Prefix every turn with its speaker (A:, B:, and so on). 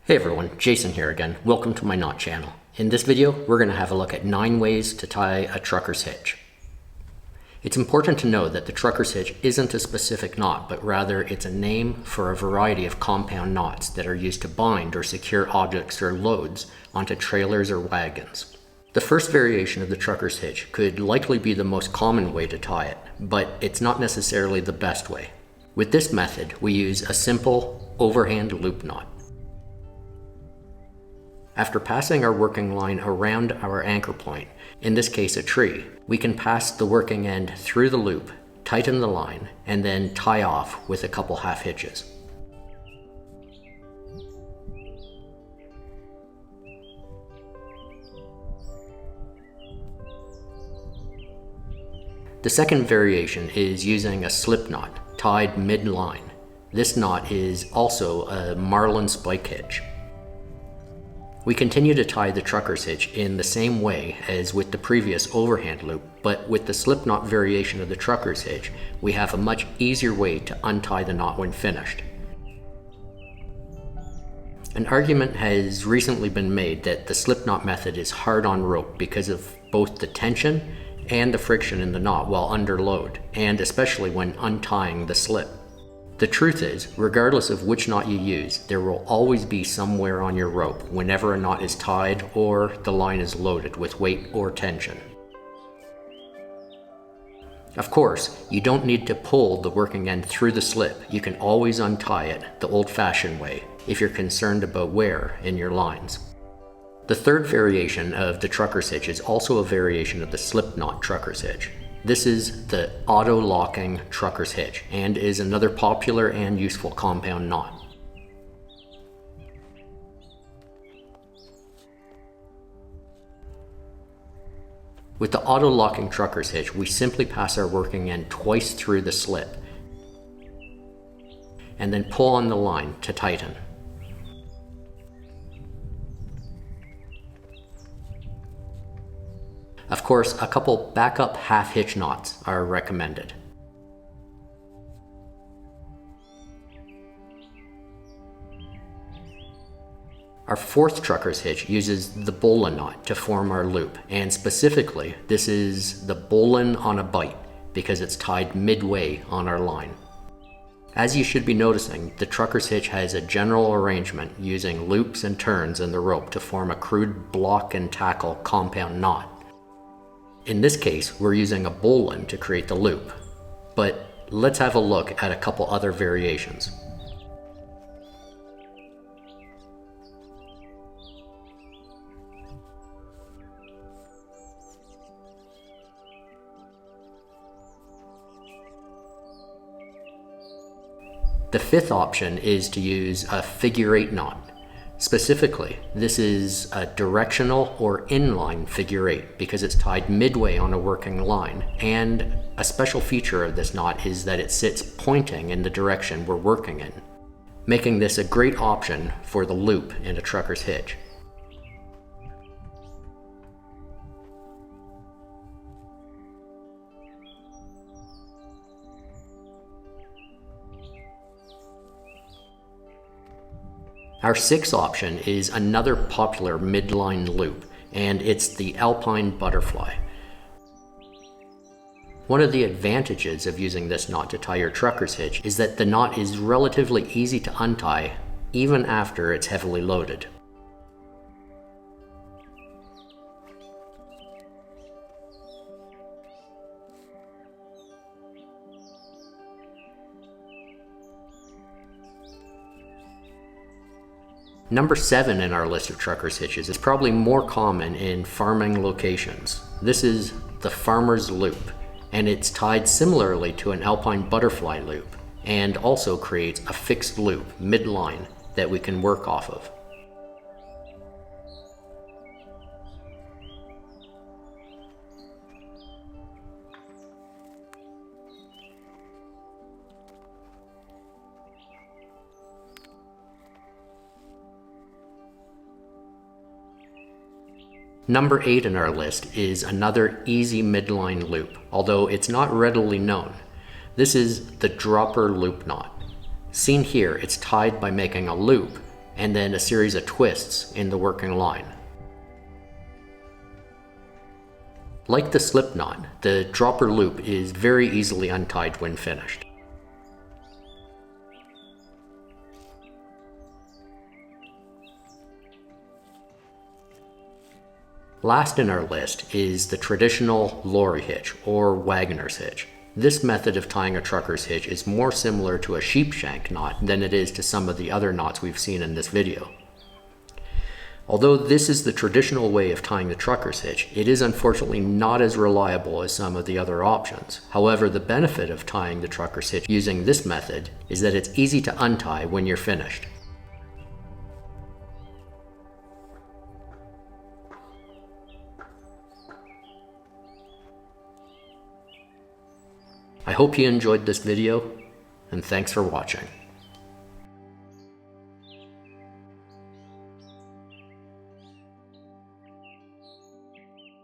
A: Hey everyone, Jason here again. Welcome to my knot channel. In this video, we're going to have a look at 9 ways to tie a trucker's hitch. It's important to know that the trucker's hitch isn't a specific knot, but rather it's a name for a variety of compound knots that are used to bind or secure objects or loads onto trailers or wagons. The first variation of the trucker's hitch could likely be the most common way to tie it, but it's not necessarily the best way. With this method, we use a simple overhand loop knot. After passing our working line around our anchor point, in this case a tree, we can pass the working end through the loop, tighten the line, and then tie off with a couple half hitches. The second variation is using a slip knot tied mid-line. This knot is also a marlin spike hitch. We continue to tie the trucker's hitch in the same way as with the previous overhand loop, but with the slip knot variation of the trucker's hitch, we have a much easier way to untie the knot when finished. An argument has recently been made that the slip knot method is hard on rope because of both the tension and the friction in the knot while under load, and especially when untying the slip. The truth is, regardless of which knot you use, there will always be somewhere on your rope whenever a knot is tied or the line is loaded with weight or tension. Of course, you don't need to pull the working end through the slip. You can always untie it the old-fashioned way if you're concerned about wear in your lines. The third variation of the trucker's hitch is also a variation of the slip knot trucker's hitch. This is the Autol Locking trucker's hitch and is another popular and useful compound knot. With the Autol Locking trucker's hitch, we simply pass our working end twice through the slip and then pull on the line to tighten. Of course, a couple backup half hitch knots are recommended. Our fourth trucker's hitch uses the Bolan knot to form our loop, and specifically, this is the Bolan on a bite because it's tied midway on our line. As you should be noticing, the trucker's hitch has a general arrangement using loops and turns in the rope to form a crude block and tackle compound knot. In this case, we're using a Bowline to create the loop, but let's have a look at a couple other variations. The fifth option is to use a Figure8 knot. Specifically, this is a directional or inline figure 8 because it's tied midway on a working line, and a special feature of this knot is that it sits pointing in the direction we're working in, making this a great option for the loop in a trucker's hitch. Our sixth option is another popular midline loop, and it's the Alpine butterfly. One of the advantages of using this knot to tie your trucker's hitch is that the knot is relatively easy to untie even after it's heavily loaded. Number 7 in our list of trucker's hitches is probably more common in farming locations. This is the farmer's loop, and it's tied similarly to an Alpine butterfly loop, and also creates a fixed loop mid-line that we can work off of. Number 8 in our list is another easy midline loop, although it's not readily known. This is the dropper loop knot. Seen here, it's tied by making a loop and then a series of twists in the working line. Like the slip knot, the dropper loop is very easily untied when finished. Last in our list is the traditional Lory hitch, or Wagoner's hitch. This method of tying a trucker's hitch is more similar to a sheepshank knot than it is to some of the other knots we've seen in this video. Although this is the traditional way of tying the trucker's hitch, it is unfortunately not as reliable as some of the other options. However, the benefit of tying the trucker's hitch using this method is that it's easy to untie when you're finished. I hope you enjoyed this video, and thanks for watching.